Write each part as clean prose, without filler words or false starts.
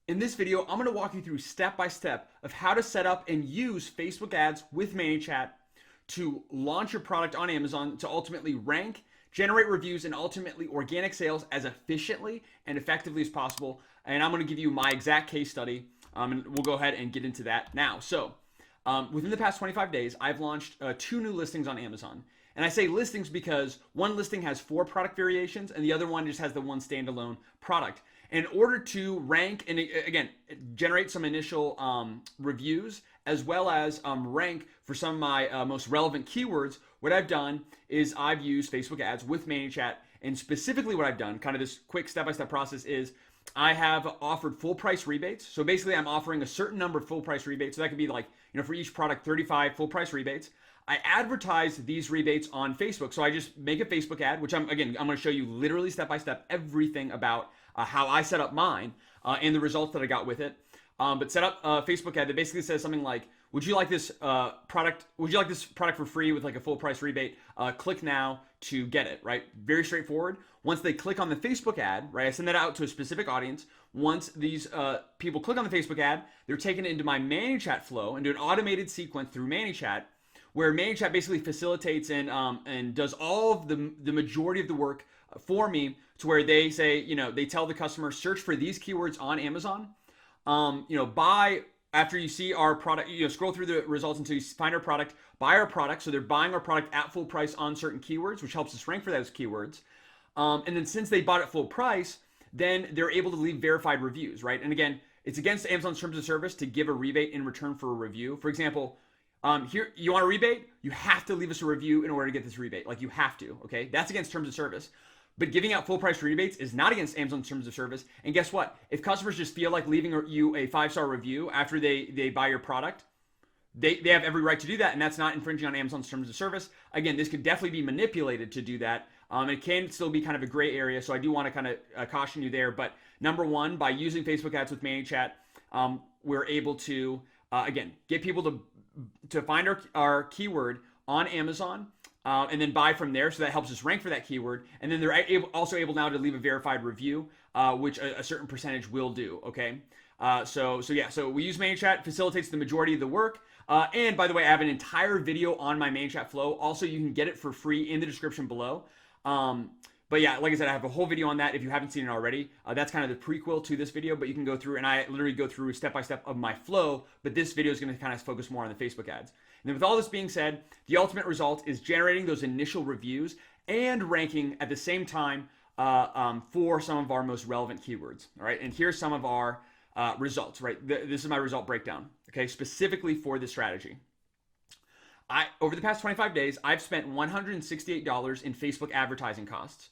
In this video, I'm going to walk you through step by step of how to set up and use Facebook ads with Manychat to launch your product on Amazon to ultimately rank, generate reviews, and ultimately organic sales as efficiently and effectively as possible. And I'm going to give you my exact case study, and we'll go ahead and get into that now. So within the past 25 days, I've launched 2 new listings on Amazon. And I say listings because one listing has 4 product variations and the other one just has the one standalone product. In order to rank and again generate some initial reviews as well as rank for some of my most relevant keywords, what I've done is I've used Facebook ads with Manychat. And specifically what I've done, kind of this quick step-by-step process, is I have offered full price rebates. So basically I'm offering a certain number of full price rebates. So that could be like, for each product, 35 full price rebates. I advertise these rebates on Facebook. So I just make a Facebook ad, which I'm going to show you literally step by step everything about how I set up mine and the results that I got with it. But set up a Facebook ad that basically says something like, would you like this product? Would you like this product for free with like a full price rebate? Click now to get it, right? Very straightforward. Once they click on the Facebook ad, right, I send that out to a specific audience. Once these people click on the Facebook ad, they're taken into my Manychat flow into an automated sequence through Manychat, where Manychat basically facilitates and does all of the majority of the work for me, to where they say, they tell the customer, search for these keywords on Amazon. Buy after you see our product, scroll through the results until you find our product, buy our product. So they're buying our product at full price on certain keywords, which helps us rank for those keywords. And then since they bought at full price, then they're able to leave verified reviews, right? And again, it's against Amazon's terms of service to give a rebate in return for a review. For example, here, you want a rebate? You have to leave us a review in order to get this rebate. Like, you have to, okay? That's against terms of service. But giving out full price rebates is not against Amazon's terms of service. And guess what? If customers just feel like leaving you a 5-star review after they buy your product, they have every right to do that, and that's not infringing on Amazon's terms of service. Again, this could definitely be manipulated to do that. It can still be kind of a gray area, so I do want to kind of caution you there. But number one, by using Facebook ads with Manychat, we're able to, again, get people to find our keyword on Amazon, and then buy from there. So that helps us rank for that keyword. And then they're also able now to leave a verified review, which a certain percentage will do. Okay. So we use Manychat, facilitates the majority of the work. And by the way, I have an entire video on my Manychat flow. Also, you can get it for free in the description below. But yeah, like I said, I have a whole video on that if you haven't seen it already. That's kind of the prequel to this video, but you can go through, and I literally go through step by step of my flow, but this video is going to kind of focus more on the Facebook ads. And then with all this being said, the ultimate result is generating those initial reviews and ranking at the same time for some of our most relevant keywords. All right, and here's some of our results, right? This is my result breakdown, okay, specifically for this strategy. Over the past 25 days, I've spent $168 in Facebook advertising costs.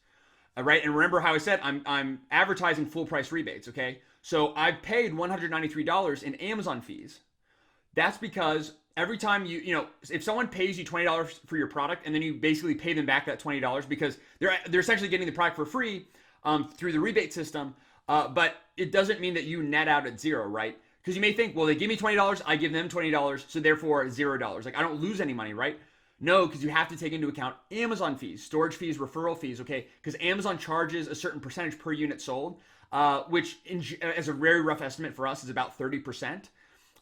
Right, and remember how I said I'm advertising full price rebates, okay? So I've paid $193 in Amazon fees. That's because every time if someone pays you $20 for your product and then you basically pay them back that $20 because they're essentially getting the product for free through the rebate system, but it doesn't mean that you net out at zero, right? Because you may think, well, they give me $20, I give them $20, so therefore $0. Like, I don't lose any money, right? No, because you have to take into account Amazon fees, storage fees, referral fees, okay? Because Amazon charges a certain percentage per unit sold, which as a very rough estimate for us is about 30%.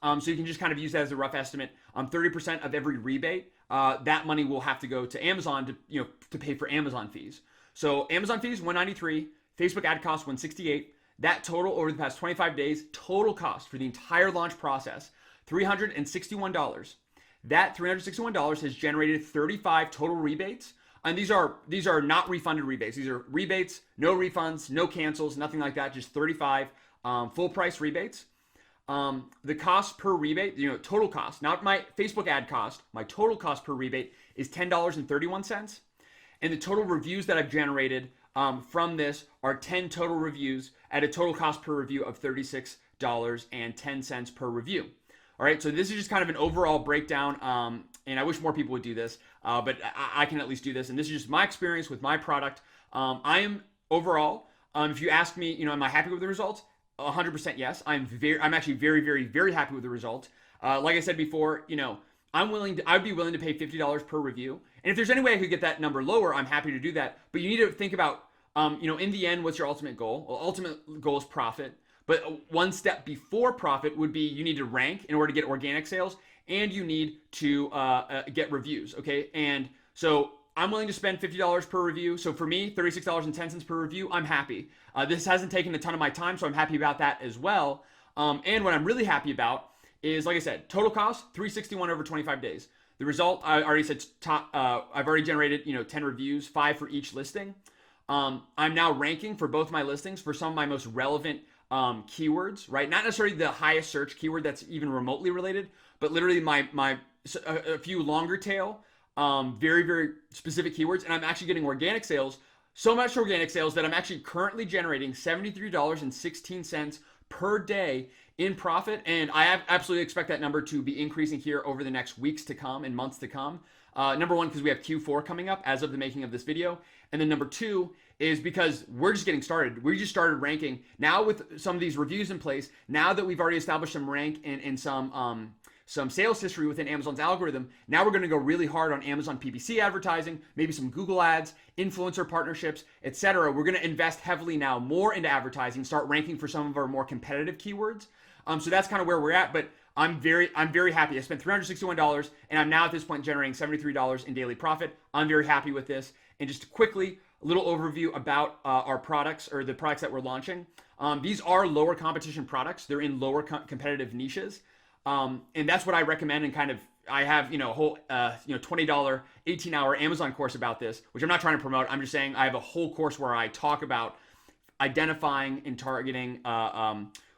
So you can just kind of use that as a rough estimate. 30% of every rebate, that money will have to go to Amazon to pay for Amazon fees. So Amazon fees, $193, Facebook ad cost, $168. That total over the past 25 days, total cost for the entire launch process, $361. That $361 has generated 35 total rebates. And these are not refunded rebates. These are rebates, no refunds, no cancels, nothing like that, just 35 full price rebates. The cost per rebate, total cost, not my Facebook ad cost, my total cost per rebate is $10.31. And the total reviews that I've generated from this are 10 total reviews at a total cost per review of $36.10 per review. All right, so this is just kind of an overall breakdown, and I wish more people would do this, but I can at least do this, and this is just my experience with my product. I am overall, if you ask me, am I happy with the results? 100% yes. I'm actually very, very, very happy with the results. Like I said before, I'd be willing to pay $50 per review, and if there's any way I could get that number lower, I'm happy to do that. But you need to think about, in the end, what's your ultimate goal? Well, ultimate goal is profit. But one step before profit would be you need to rank in order to get organic sales, and you need to get reviews. Okay, and so I'm willing to spend $50 per review. So for me, $36.10 per review, I'm happy. This hasn't taken a ton of my time, so I'm happy about that as well. And what I'm really happy about is, like I said, total cost $361 over 25 days. The result, I already said, I've already generated 10 reviews, 5 for each listing. I'm now ranking for both my listings for some of my most relevant keywords, right? Not necessarily the highest search keyword that's even remotely related, but literally a few longer tail, very, very specific keywords. And I'm actually getting organic sales, so much organic sales that I'm actually currently generating $73.16 per day in profit. And I absolutely expect that number to be increasing here over the next weeks to come and months to come. Number one, because we have Q4 coming up as of the making of this video. And then number two is because we're just getting started. We just started ranking. Now with some of these reviews in place, now that we've already established some rank and some sales history within Amazon's algorithm, now we're going to go really hard on Amazon PPC advertising, maybe some Google ads, influencer partnerships, etc. We're going to invest heavily now more into advertising, start ranking for some of our more competitive keywords. So that's kind of where we're at, but I'm very happy. I spent $361 and I'm now at this point generating $73 in daily profit. I'm very happy with this. And just quickly, a little overview about our products, or the products that we're launching. These are lower competition products. They're in lower competitive niches. And that's what I recommend. And kind of, I have, a whole, $20, 18-hour Amazon course about this, which I'm not trying to promote. I'm just saying I have a whole course where I talk about identifying and targeting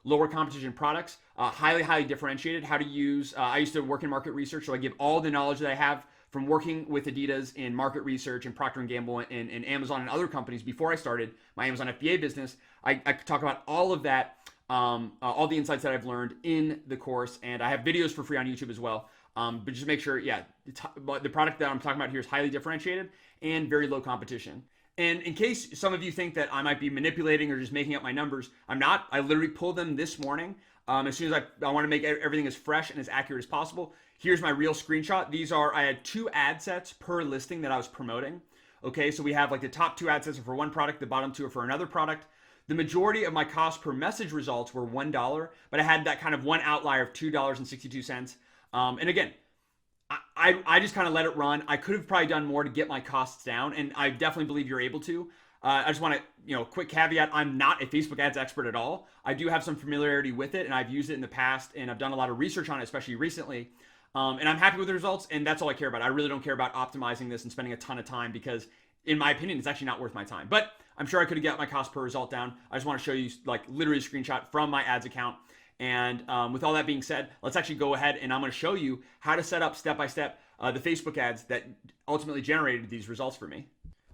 lower competition products, highly differentiated, how to use. I used to work in market research, so I give all the knowledge that I have from working with Adidas in market research and Procter & Gamble and Amazon and other companies before I started my Amazon FBA business. I talk about all of that, all the insights that I've learned in the course, and I have videos for free on YouTube as well. But just make sure, the product that I'm talking about here is highly differentiated and very low competition. And in case some of you think that I might be manipulating or just making up my numbers, I'm not. I literally pulled them this morning. As soon as I want to make everything as fresh and as accurate as possible. Here's my real screenshot. I had 2 ad sets per listing that I was promoting. Okay, so we have like the top 2 ad sets are for one product, the bottom 2 are for another product. The majority of my cost per message results were $1, but I had that kind of one outlier of $2.62. And again, I just kind of let it run. I could have probably done more to get my costs down, and I definitely believe you're able to. I just want to, quick caveat, I'm not a Facebook ads expert at all. I do have some familiarity with it, and I've used it in the past, and I've done a lot of research on it, especially recently. And I'm happy with the results, and that's all I care about. I really don't care about optimizing this and spending a ton of time because, in my opinion, it's actually not worth my time. But I'm sure I could have got my cost per result down. I just want to show you, like, literally a screenshot from my ads account. And with all that being said, let's actually go ahead and I'm going to show you how to set up step-by-step the Facebook ads that ultimately generated these results for me.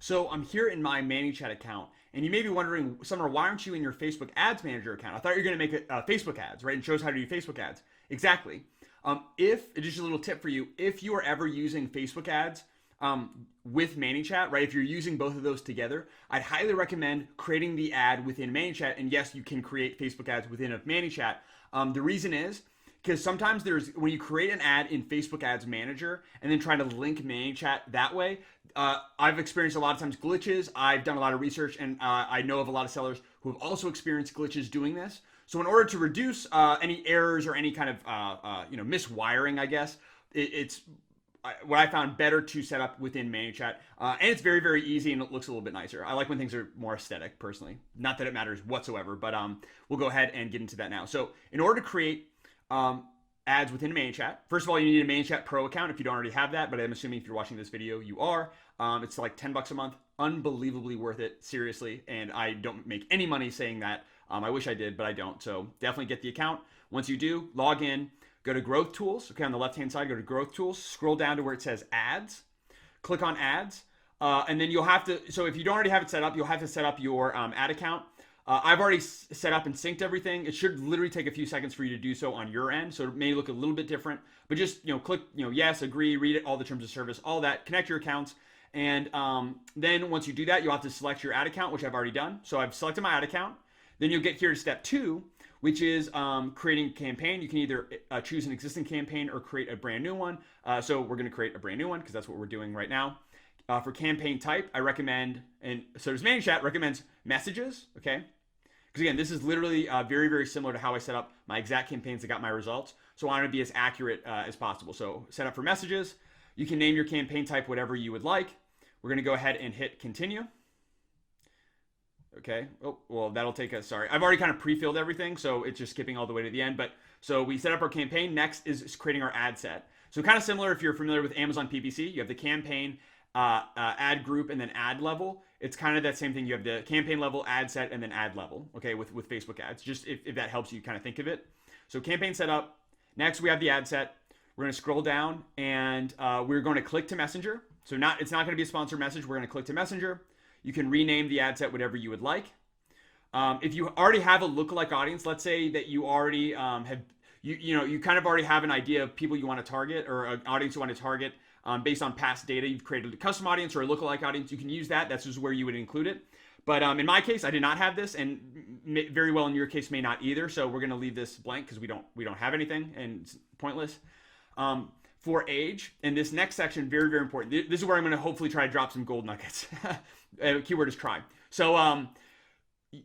So I'm here in my Manychat account, and you may be wondering, Summer, why aren't you in your Facebook Ads Manager account? I thought you were going to make Facebook ads, right? And shows how to do Facebook ads. Exactly. Just a little tip for you, if you are ever using Facebook ads with Manychat, right? If you're using both of those together, I'd highly recommend creating the ad within Manychat. And yes, you can create Facebook ads within a Manychat. The reason is because sometimes when you create an ad in Facebook Ads Manager and then try to link Manychat that way, I've experienced a lot of times glitches. I've done a lot of research, and I know of a lot of sellers who have also experienced glitches doing this. So in order to reduce any errors or any kind of miswiring, I guess, it's what I found better to set up within Manychat. And it's very, very easy, and it looks a little bit nicer. I like when things are more aesthetic, personally. Not that it matters whatsoever, but we'll go ahead and get into that now. So in order to create ads within Manychat, first of all, you need a Manychat Pro account if you don't already have that, but I'm assuming if you're watching this video, you are. It's like $10 a month, unbelievably worth it, seriously, and I don't make any money saying that. I wish I did, but I don't, so definitely get the account. Once you do, log in, go to Growth Tools, okay, on the left-hand side, go to Growth Tools, scroll down to where it says Ads, click on Ads, and then you'll have to, so if you don't already have it set up, you'll have to set up your ad account. I've already set up and synced everything. It should literally take a few seconds for you to do so on your end, so it may look a little bit different, but just, click, yes, agree, read it, all the terms of service, all that, connect your accounts, and then once you do that, you'll have to select your ad account, which I've already done. So I've selected my ad account. Then you'll get here to step 2, which is creating a campaign. You can either choose an existing campaign or create a brand new one. So we're going to create a brand new one because that's what we're doing right now. For campaign type, I recommend, and so does Manychat, recommends messages, okay? Because again, this is literally very, very similar to how I set up my exact campaigns that got my results. So I want to be as accurate as possible. So set up for messages. You can name your campaign type whatever you would like. We're going to go ahead and hit continue. Okay. Oh, well, that'll take us. Sorry. I've already kind of pre-filled everything, so it's just skipping all the way to the end. But so we set up our campaign. Next is creating our ad set. So kind of similar if you're familiar with Amazon PPC, you have the campaign, ad group, and then ad level. It's kind of that same thing. You have the campaign level, ad set, and then ad level, okay, with Facebook ads, just if that helps you kind of think of it. So campaign setup. Next, we have the ad set. We're going to scroll down, and we're going to click to Messenger. So it's not going to be a sponsored message. We're going to click to Messenger. You can rename the ad set whatever you would like. If you already have a lookalike audience, let's say that you already you kind of already have an idea of people you want to target or an audience you want to target. Based on past data, you've created a custom audience or a lookalike audience. You can use that. That's just where you would include it. But in my case, I did not have this, and very well in your case may not either. So we're going to leave this blank because we don't have anything, and it's pointless. For age, and this next section, very, very important. This is where I'm going to hopefully try to drop some gold nuggets. Keyword is try. So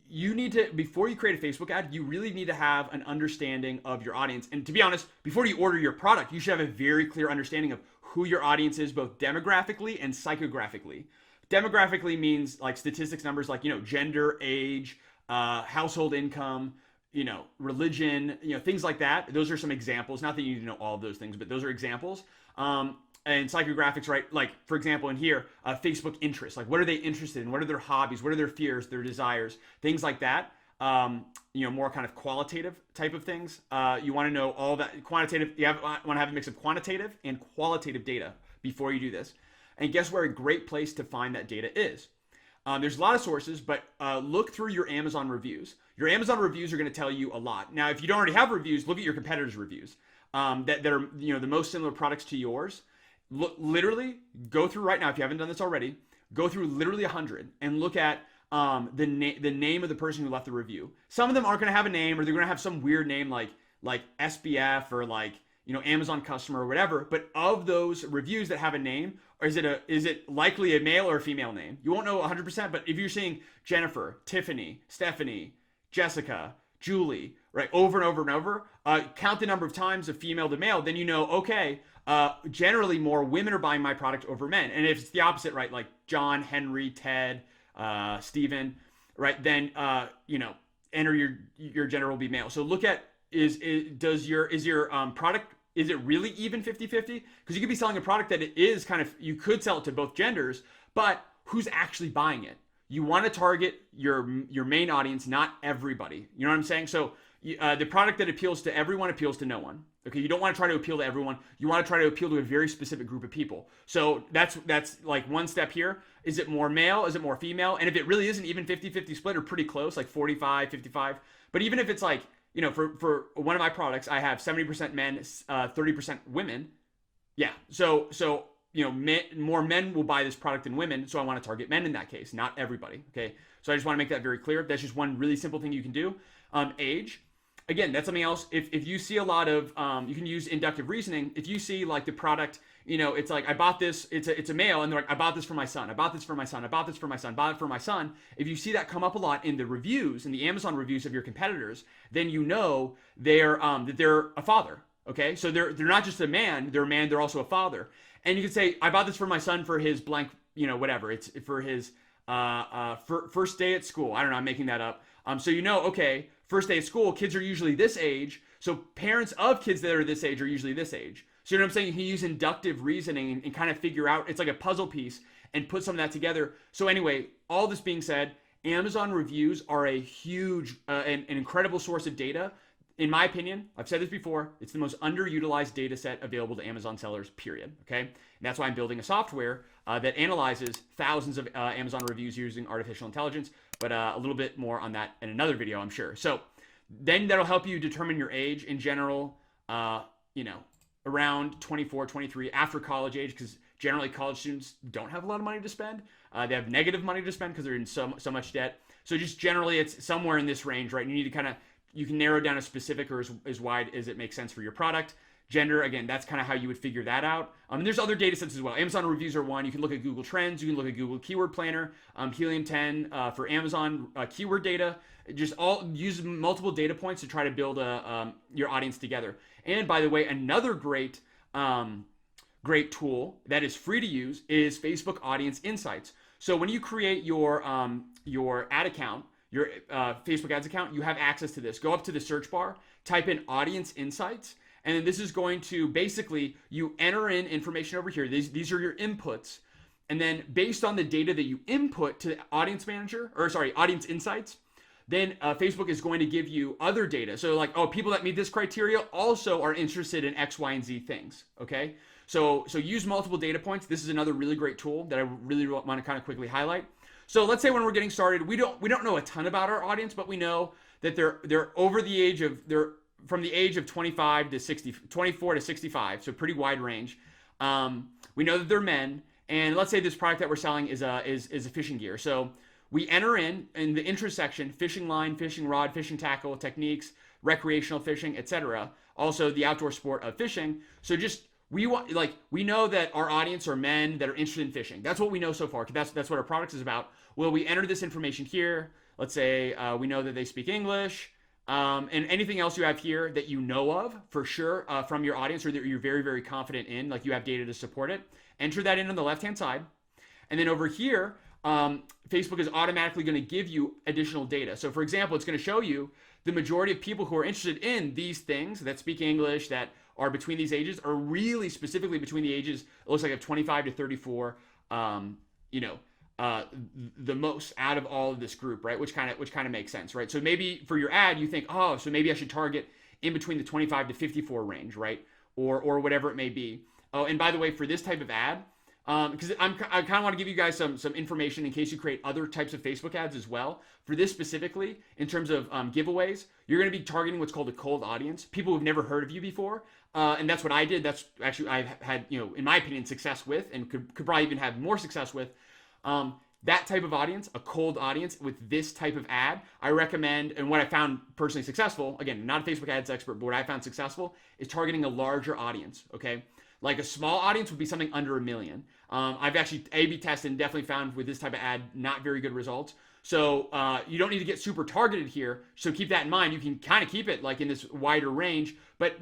you need to, before you create a Facebook ad, you really need to have an understanding of your audience. And to be honest, before you order your product, you should have a very clear understanding of who your audience is, both demographically and psychographically. Demographically means like statistics numbers like, gender, age, household income, religion, things like that. Those are some examples. Not that you need to know all of those things, but those are examples. And psychographics, right? Like, for example, in here, Facebook interests. Like, what are they interested in? What are their hobbies? What are their fears, their desires? Things like that. More kind of qualitative type of things. You want to know all that quantitative. You want to have a mix of quantitative and qualitative data before you do this. And guess where a great place to find that data is? There's a lot of sources, but look through your Amazon reviews. Your Amazon reviews are going to tell you a lot. Now, if you don't already have reviews, look at your competitors' reviews that are the most similar products to yours. Literally go through right now, if you haven't done this already, go through literally 100 and look at the name of the person who left the review. Some of them aren't going to have a name, or they're going to have some weird name like SBF or Amazon customer or whatever. But of those reviews that have a name, or is it likely a male or a female name? You won't know 100%, but if you're seeing Jennifer, Tiffany, Stephanie, Jessica, Julie, right, over and over and over, count the number of times of female to male, then okay, generally more women are buying my product over men. And if it's the opposite, right, like John, Henry, Ted, Stephen, right, then enter your gender will be male. So look at is your product, is it really even 50-50? Because you could be selling a product that it is kind of, you could sell it to both genders, but who's actually buying it? You want to target your main audience, not everybody. You know what I'm saying? So the product that appeals to everyone appeals to no one. Okay, you don't want to try to appeal to everyone. You want to try to appeal to a very specific group of people. So that's like one step here. Is it more male? Is it more female? And if it really isn't even 50-50 split or pretty close, like 45-55, but even if it's like, for one of my products, I have 70% men, 30% women. Yeah, so more men will buy this product than women, so I want to target men in that case, not everybody, okay? So I just want to make that very clear. That's just one really simple thing you can do. Age. Again, that's something else. If you see a lot of, you can use inductive reasoning. If you see like the product, it's like, I bought this, it's a male, and they're like, I bought this for my son, I bought this for my son, I bought this for my son, bought it for my son. If you see that come up a lot in the reviews, in the Amazon reviews of your competitors, then they're that they're a father. Okay, so they're not just a man, they're also a father. And you could say, I bought this for my son for his blank, whatever. It's for his first day at school. I don't know, I'm making that up. So okay, first day at school, kids are usually this age. So parents of kids that are this age are usually this age. So you know what I'm saying? You can use inductive reasoning and kind of figure out, it's like a puzzle piece, and put some of that together. So anyway, all this being said, Amazon reviews are a huge, an incredible source of data. In my opinion, I've said this before, it's the most underutilized data set available to Amazon sellers, period. Okay? And that's why I'm building a software that analyzes thousands of Amazon reviews using artificial intelligence, but a little bit more on that in another video, I'm sure. So then that'll help you determine your age in general, around 24, 23, after college age, because generally college students don't have a lot of money to spend. They have negative money to spend because they're in so much debt. So just generally it's somewhere in this range, right? You need to you can narrow down a specific or as wide as it makes sense for your product. Gender, again, that's kind of how you would figure that out. And there's other data sets as well. Amazon reviews are one. You can look at Google Trends. You can look at Google Keyword Planner, Helium 10 for Amazon keyword data. Just all use multiple data points to try to build your audience together. And by the way, another great tool that is free to use is Facebook Audience Insights. So when you create your ad account, your Facebook ads account, you have access to this. Go up to the search bar, type in Audience Insights, and then this is going to basically, you enter in information over here. These are your inputs. And then based on the data that you input to the Audience Insights, then Facebook is going to give you other data. So like, oh, people that meet this criteria also are interested in X, Y, and Z things, okay? So use multiple data points. This is another really great tool that I really want to kind of quickly highlight. So let's say when we're getting started, we don't know a ton about our audience, but we know that they're over the age of, they're from the age of 24 to 65, so pretty wide range. We know that they're men, and let's say this product that we're selling is a fishing gear. So we enter in the interest section, fishing line, fishing rod, fishing tackle, techniques, recreational fishing, etc. Also the outdoor sport of fishing. So we know that our audience are men that are interested in fishing. That's what we know so far. That's what our product is about. Well, we enter this information here. Let's say we know that they speak English. And anything else you have here that you know of for sure from your audience or that you're very, very confident in, like you have data to support it, enter that in on the left-hand side. And then over here, Facebook is automatically going to give you additional data. So for example, it's going to show you the majority of people who are interested in these things that speak English, that are between these ages, are really specifically between the ages, it looks like of 25 to 34, the most out of all of this group, right? Which kind of makes sense, right? So maybe for your ad, you think, oh, so maybe I should target in between the 25 to 54 range, right? Or whatever it may be. Oh, and by the way, for this type of ad, because I kind of want to give you guys some information in case you create other types of Facebook ads as well. For this specifically, in terms of giveaways, you're going to be targeting what's called a cold audience, people who've never heard of you before. And that's what I did. That's actually I've had, in my opinion, success with, and could probably even have more success with. That type of audience, a cold audience with this type of ad, I recommend, and what I found personally successful, again, not a Facebook ads expert, but what I found successful is targeting a larger audience, okay? Like a small audience would be something under 1 million. I've actually A/B tested and definitely found with this type of ad, not very good results. So you don't need to get super targeted here. So keep that in mind. You can kind of keep it like in this wider range, but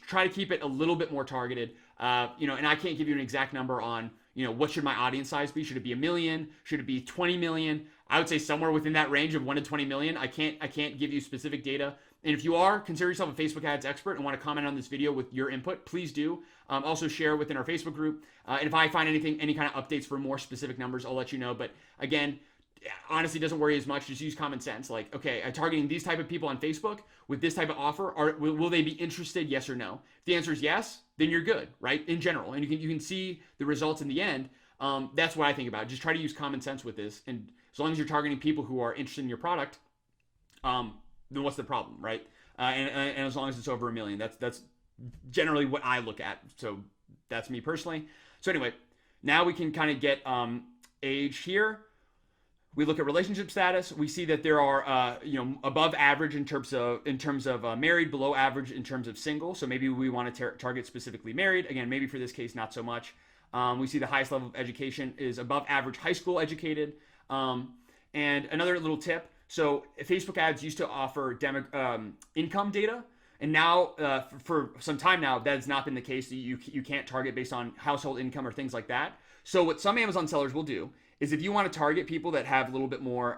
try to keep it a little bit more targeted. And I can't give you an exact number on, what should my audience size be? Should it be 1 million? Should it be 20 million? I would say somewhere within that range of 1 to 20 million. I can't give you specific data. And if you consider yourself a Facebook ads expert and want to comment on this video with your input, please do. Also share within our Facebook group. And if I find any kind of updates for more specific numbers, I'll let you know. But again, honestly, doesn't worry as much. Just use common sense. Like, okay, I'm targeting these type of people on Facebook with this type of offer. Will they be interested? Yes or no? If the answer is yes, then you're good, right? In general, and you can see the results in the end. That's what I think about. Just try to use common sense with this, and as long as you're targeting people who are interested in your product, then what's the problem, right? And as long as it's over 1 million, that's generally what I look at. So that's me personally. So anyway, now we can kind of get age here. We look at relationship status. We see that there are, above average in terms of married, below average in terms of single. So maybe we want to target specifically married. Again, maybe for this case, not so much. We see the highest level of education is above average high school educated. And another little tip. So Facebook ads used to offer income data. And now, for some time now, that has not been the case. You can't target based on household income or things like that. So what some Amazon sellers will do is if you want to target people that have a little bit more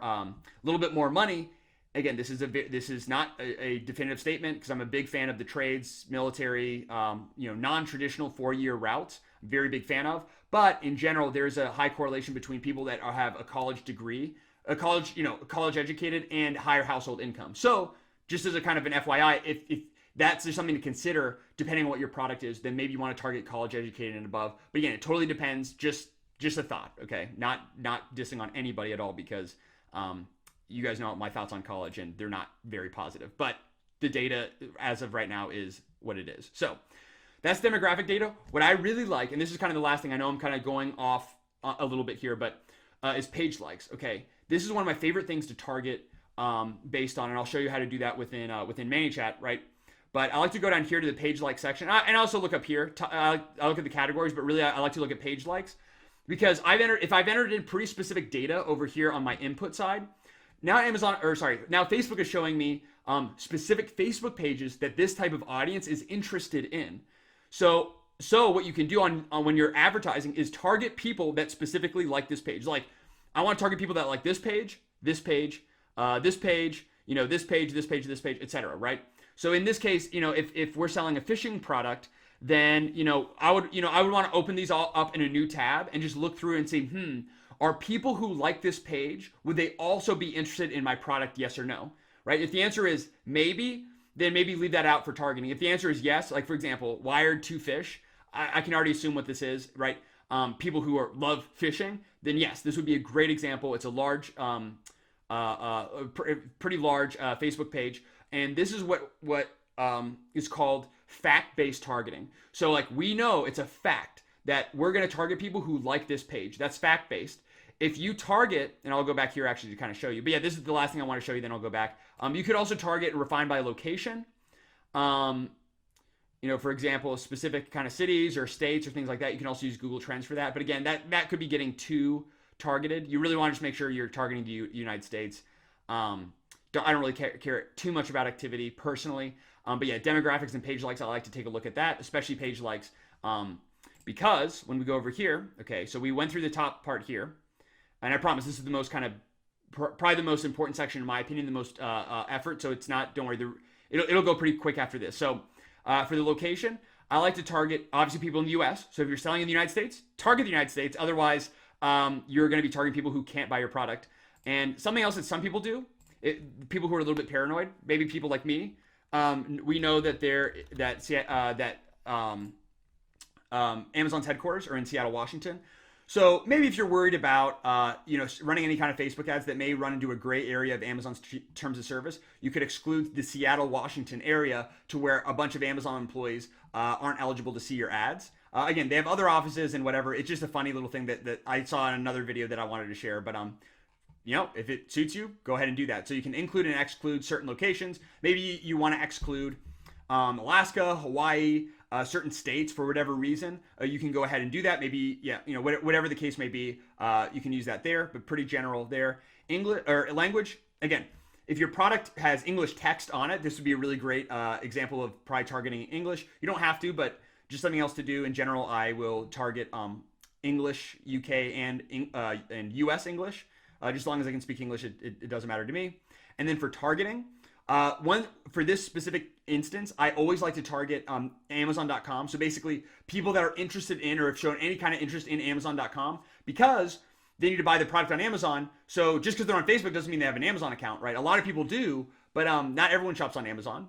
money, again, this is not a definitive statement because I'm a big fan of the trades, military, non-traditional 4-year routes. I'm a very big fan of. But in general, there's a high correlation between people that have a college degree, college educated, and higher household income. So just as a kind of an FYI, if that's just something to consider, depending on what your product is, then maybe you want to target college educated and above. But again, it totally depends. Just a thought, okay? Not dissing on anybody at all because you guys know my thoughts on college and they're not very positive. But the data as of right now is what it is. So that's demographic data. What I really like, and this is kind of the last thing, I know I'm kind of going off a little bit here, but is page likes, okay? This is one of my favorite things to target based on, and I'll show you how to do that within Manychat, right? But I like to go down here to the page like section, and I also look up here. I look at the categories, but really I like to look at page likes, because if I've entered in pretty specific data over here on my input side, now Facebook is showing me specific Facebook pages that this type of audience is interested in. So what you can do on when you're advertising is target people that specifically like this page. Like, I want to target people that like this page, this page, this page, this page, this page, this page, etc. Right? So in this case, if we're selling a fishing product, then I would want to open these all up in a new tab and just look through and see, are people who like this page, would they also be interested in my product? Yes or no? Right? If the answer is maybe, then maybe leave that out for targeting. If the answer is yes, like for example, wired to fish, I can already assume what this is, right? People who love fishing, then yes, this would be a great example. It's a large, pretty large Facebook page, and this is what is called fact-based targeting. So like, we know it's a fact that we're going to target people who like this page. That's fact-based. If you target, and I'll go back here actually to kind of show you, but yeah, this is the last thing I want to show you, then I'll go back. You could also target and refine by location. For example, specific kind of cities or states or things like that. You can also use Google Trends for that. But again, that could be getting too targeted. You really want to just make sure you're targeting the United States. I don't really care too much about activity personally. But yeah, demographics and page likes, I like to take a look at that, especially page likes. Because when we go over here, okay, so we went through the top part here. And I promise this is the most kind of, probably the most important section in my opinion, the most effort. So it's not, don't worry, it'll go pretty quick after this. So for the location, I like to target obviously people in the US. So if you're selling in the United States, target the United States. Otherwise, you're going to be targeting people who can't buy your product. And something else that some people do, people who are a little bit paranoid, maybe people like me, we know that Amazon's headquarters are in Seattle, Washington. So maybe if you're worried about, running any kind of Facebook ads that may run into a gray area of Amazon's terms of service, you could exclude the Seattle, Washington area to where a bunch of Amazon employees aren't eligible to see your ads. Again, they have other offices and whatever. It's just a funny little thing that I saw in another video that I wanted to share. But if it suits you, go ahead and do that. So you can include and exclude certain locations. Maybe you want to exclude Alaska, Hawaii, certain states for whatever reason. You can go ahead and do that. Maybe, whatever the case may be, you can use that there, but pretty general there. English or language, again, if your product has English text on it, this would be a really great example of probably targeting English. You don't have to, but just something else to do. In general, I will target English, UK, and US English. Just as long as I can speak English, it doesn't matter to me. And then for targeting, for this specific instance, I always like to target Amazon.com. So basically, people that are interested in or have shown any kind of interest in Amazon.com, because they need to buy the product on Amazon. So just because they're on Facebook doesn't mean they have an Amazon account, right? A lot of people do, but not everyone shops on Amazon.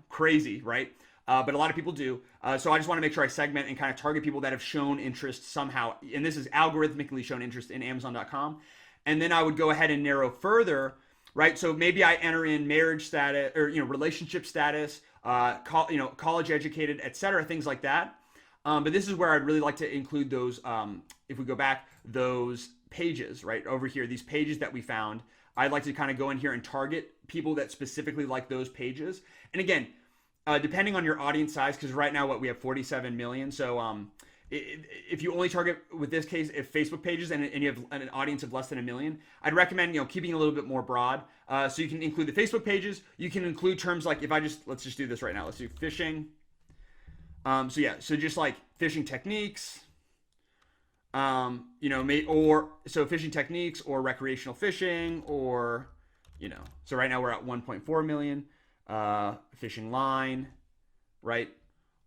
Crazy, right? But a lot of people do. So I just want to make sure I segment and kind of target people that have shown interest somehow. And this is algorithmically shown interest in Amazon.com. And then I would go ahead and narrow further, right? So maybe I enter in marriage status or, relationship status, college educated, etc., things like that. But this is where I'd really like to include those, if we go back, those pages, right over here, these pages that we found. I'd like to kind of go in here and target people that specifically like those pages. And again, depending on your audience size, because right now we have 47 million. So if you only target, with this case, if Facebook pages and you have an audience of less than 1 million, I'd recommend keeping a little bit more broad. So you can include the Facebook pages. You can include terms like, let's just do this right now. Let's do fishing. So just like fishing techniques, fishing techniques or recreational fishing, or so right now we're at 1.4 million. Fishing line, right?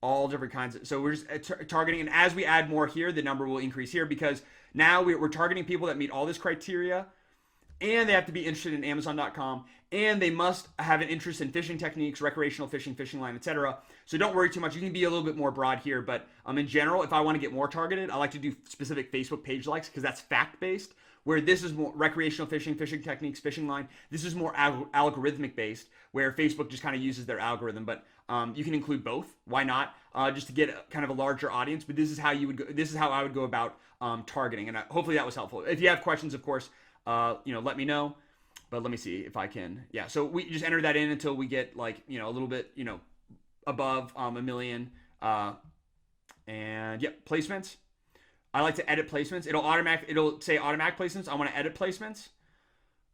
All different kinds of, so we're just targeting, and as we add more here, the number will increase here, because now we're targeting people that meet all this criteria, and they have to be interested in Amazon.com, and they must have an interest in fishing techniques, recreational fishing, fishing line, etc. So don't worry too much. You can be a little bit more broad here, but in general, if I want to get more targeted, I like to do specific Facebook page likes, because that's fact-based, where this is more recreational fishing, fishing techniques, fishing line. This is more algorithmic based, where Facebook just kind of uses their algorithm. But you can include both. Why not? Just to get kind of a larger audience. But this is how you would go. This is how I would go about targeting. And hopefully that was helpful. If you have questions, of course, let me know. But let me see if I can. Yeah. So we just enter that in until we get a little bit, above a million. And yep, placements. I like to edit placements. It'll say automatic placements. I want to edit placements.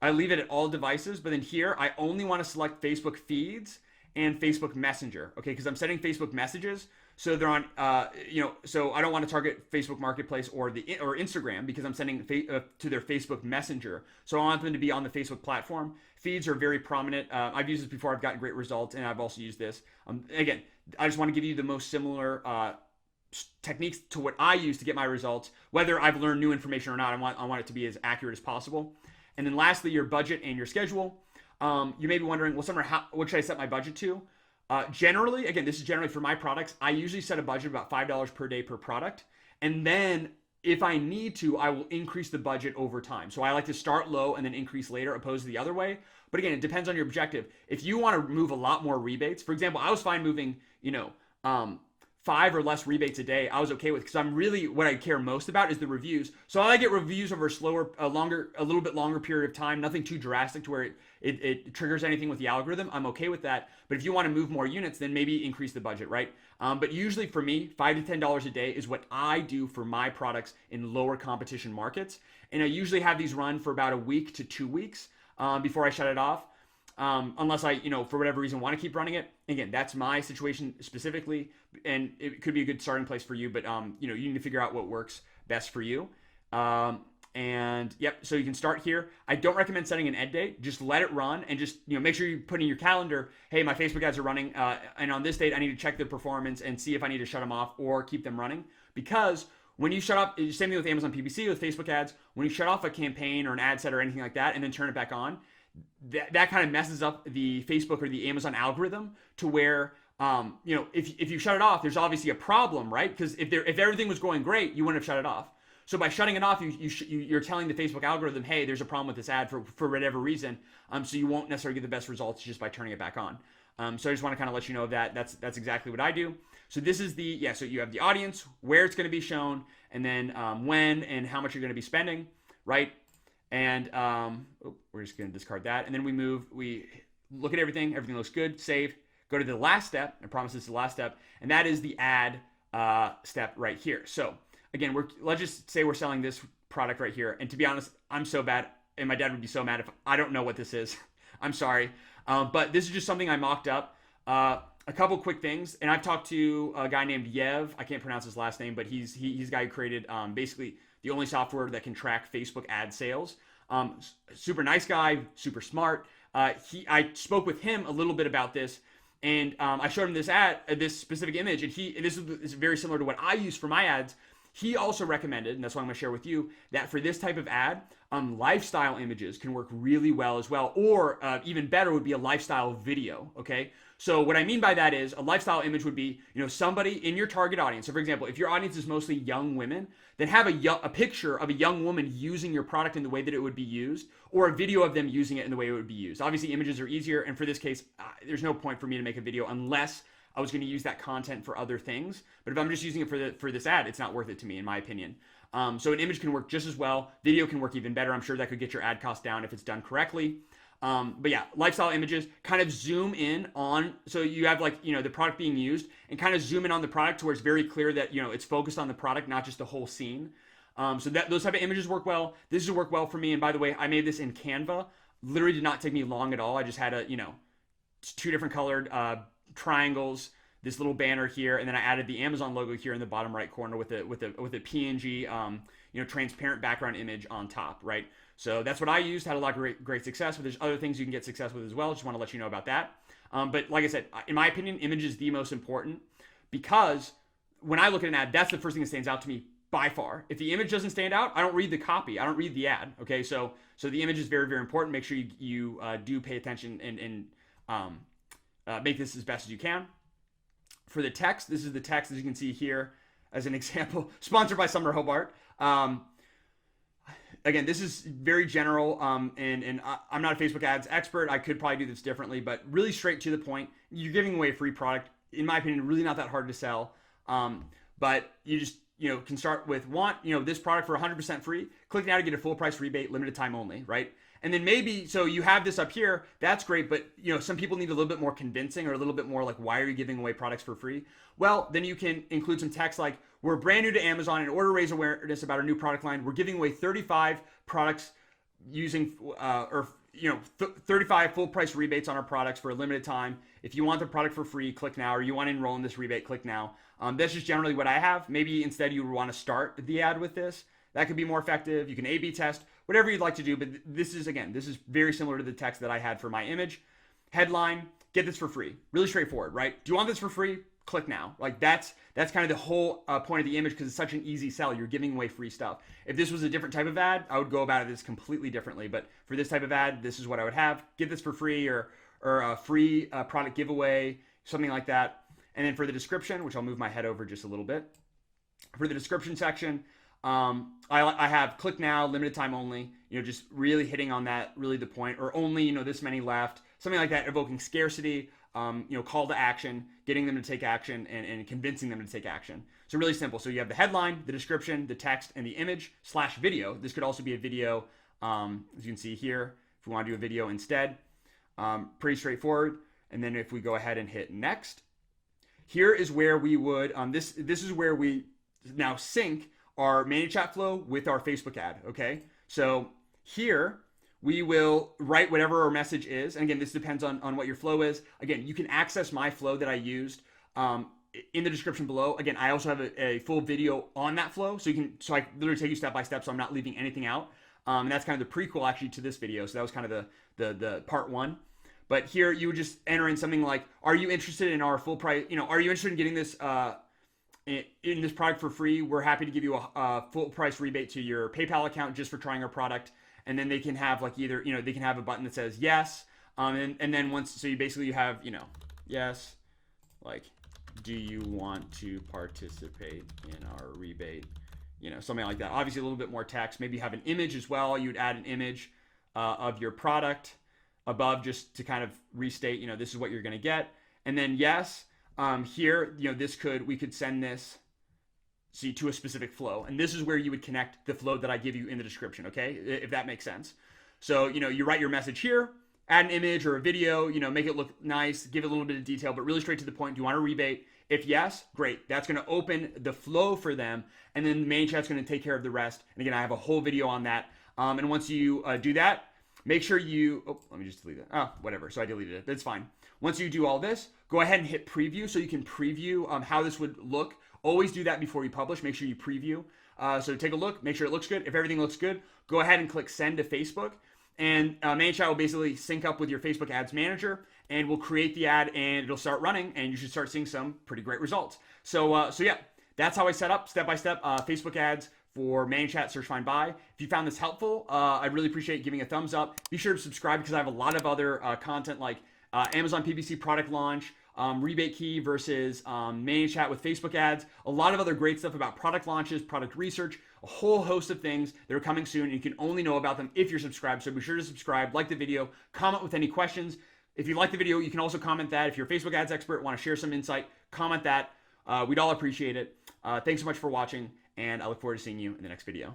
I leave it at all devices, but then here I only want to select Facebook feeds and Facebook Messenger, okay? Because I'm sending Facebook messages, so they're on, so I don't want to target Facebook Marketplace or Instagram because I'm sending to their Facebook Messenger. So I want them to be on the Facebook platform. Feeds are very prominent. I've used this before. I've gotten great results, and I've also used this. Again, I just want to give you the most similar techniques to what I use to get my results. Whether I've learned new information or not, I want it to be as accurate as possible. And then lastly, your budget and your schedule. You may be wondering, well, Summer, what should I set my budget to? Generally, again, this is generally for my products. I usually set a budget of about $5 per day per product. And then if I need to, I will increase the budget over time. So I like to start low and then increase later, opposed to the other way. But again, it depends on your objective. If you want to move a lot more rebates, for example, I was fine moving, 5 or less rebates a day. I was okay with, because I'm really, what I care most about is the reviews. So I get reviews over a little bit longer period of time, nothing too drastic to where it triggers anything with the algorithm. I'm okay with that. But if you want to move more units, then maybe increase the budget, right? But usually for me, $5 to $10 a day is what I do for my products in lower competition markets. And I usually have these run for about a week to 2 weeks before I shut it off. Unless I, for whatever reason, want to keep running it. Again, that's my situation specifically, and it could be a good starting place for you, but, you need to figure out what works best for you. And yep, so you can start here. I don't recommend setting an end date. Just let it run and just, make sure you put in your calendar, hey, my Facebook ads are running, and on this date, I need to check the performance and see if I need to shut them off or keep them running. Because when you shut off, same thing with Amazon PPC, with Facebook ads, when you shut off a campaign or an ad set or anything like that and then turn it back on, that kind of messes up the Facebook or the Amazon algorithm to where, if you shut it off, there's obviously a problem, right? Because if everything was going great, you wouldn't have shut it off. So by shutting it off, you're telling the Facebook algorithm, hey, there's a problem with this ad for whatever reason. So you won't necessarily get the best results just by turning it back on. So I just want to kind of let you know that that's exactly what I do. So this is so you have the audience, where it's going to be shown, and then when and how much you're going to be spending, right? And we're just going to discard that. And then we look at everything looks good, save, go to the last step. I promise this is the last step. And that is the ad step right here. So again, let's just say we're selling this product right here. And to be honest, I'm so bad, and my dad would be so mad if I don't know what this is. I'm sorry. But this is just something I mocked up. A couple quick things. And I've talked to a guy named Yev. I can't pronounce his last name, but he's the guy who created basically the only software that can track Facebook ad sales. Super nice guy, super smart. I spoke with him a little bit about this, and I showed him this specific image, and this is very similar to what I use for my ads. He also recommended, and that's what I'm going to share with you, that for this type of ad, lifestyle images can work really well as well, or even better would be a lifestyle video, okay? So what I mean by that is a lifestyle image would be, somebody in your target audience. So for example, if your audience is mostly young women, then have a picture of a young woman using your product in the way that it would be used, or a video of them using it in the way it would be used. Obviously, images are easier, and for this case, there's no point for me to make a video unless I was going to use that content for other things. But if I'm just using it for this ad, it's not worth it to me, in my opinion. So an image can work just as well. Video can work even better. I'm sure that could get your ad cost down if it's done correctly. But yeah, lifestyle images, kind of zoom in on, so you have the product being used, and kind of zoom in on the product to where it's very clear that, it's focused on the product, not just the whole scene. So those type of images work well. This will work well for me. And by the way, I made this in Canva. Literally did not take me long at all. I just had two different colored triangles, this little banner here, and then I added the Amazon logo here in the bottom right corner with a PNG, transparent background image on top, right? So that's what I used, had a lot of great success, but there's other things you can get success with as well. Just want to let you know about that. But like I said, in my opinion, image is the most important, because when I look at an ad, that's the first thing that stands out to me by far. If the image doesn't stand out, I don't read the copy. I don't read the ad. Okay, so the image is very, very important. Make sure you do pay attention and make this as best as you can. For the text, this is the text, as you can see here as an example, sponsored by Summer Hobart. Again, this is very general, and I'm not a Facebook ads expert. I could probably do this differently, but really straight to the point. You're giving away a free product. In my opinion, really not that hard to sell. But you just, can start with this product for 100% free. Click now to get a full price rebate, limited time only, right? And then maybe, so you have this up here, that's great, but some people need a little bit more convincing or a little bit more like, why are you giving away products for free? Well, then you can include some text like, we're brand new to Amazon. In order to raise awareness about our new product line, we're giving away 35 products using 35 full price rebates on our products for a limited time. If you want the product for free, click now, or you want to enroll in this rebate, click now. That's just generally what I have. Maybe instead you want to start the ad with this. That could be more effective. You can A/B test, whatever you'd like to do. But this is very similar to the text that I had for my image. Headline, get this for free. Really straightforward, right? Do you want this for free? Click now. Like that's kind of the whole point of the image, because it's such an easy sell. You're giving away free stuff. If this was a different type of ad, I would go about it this completely differently. But for this type of ad, this is what I would have. Get this for free, or a free product giveaway, something like that. And then for the description, which I'll move my head over just a little bit. For the description section, I have click now, limited time only, just really hitting on that, really the point, or only, this many left, something like that, evoking scarcity, call to action, getting them to take action, and convincing them to take action. So really simple. So you have the headline, the description, the text, and the image / video. This could also be a video, as you can see here, if we want to do a video instead. Pretty straightforward. And then if we go ahead and hit next, here is where we would, this is where we now sync our Manychat flow with our Facebook ad, okay? So here we will write whatever our message is. And again, this depends on what your flow is. Again, you can access my flow that I used in the description below. Again, I also have a full video on that flow. So I literally take you step by step, so I'm not leaving anything out. And that's kind of the prequel actually to this video. So that was kind of the part one. But here you would just enter in something like, are you interested in our full price, are you interested in getting this in this product for free? We're happy to give you a full price rebate to your PayPal account just for trying our product. And then they can have like either, they can have a button that says yes. And then so you have, yes, like, do you want to participate in our rebate? Something like that. Obviously a little bit more text. Maybe you have an image as well. You'd add an image of your product above just to kind of restate, this is what you're going to get. And then yes, here, we could send this to a specific flow. And this is where you would connect the flow that I give you in the description, okay? If that makes sense. So, you write your message here, add an image or a video, make it look nice, give it a little bit of detail, but really straight to the point. Do you want a rebate? If yes, great. That's going to open the flow for them. And then Manychat's going to take care of the rest. And again, I have a whole video on that. And once you do that, make sure let me just delete it. Oh, whatever. So I deleted it. That's fine. Once you do all this, go ahead and hit preview so you can preview how this would look. Always do that before you publish. Make sure you preview. So take a look, make sure it looks good. If everything looks good, go ahead and click send to Facebook. And Manychat will basically sync up with your Facebook Ads Manager, and we'll create the ad, and it'll start running, and you should start seeing some pretty great results. So yeah, that's how I set up step-by-step Facebook ads for Manychat Search Find Buy. If you found this helpful, I'd really appreciate giving a thumbs up. Be sure to subscribe, because I have a lot of other content like Amazon PPC product launch, rebate key versus Manychat with Facebook ads, a lot of other great stuff about product launches, product research, a whole host of things that are coming soon. And you can only know about them if you're subscribed. So be sure to subscribe, like the video, comment with any questions. If you like the video, you can also comment that. If you're a Facebook ads expert, want to share some insight, comment that. We'd all appreciate it. Thanks so much for watching, and I look forward to seeing you in the next video.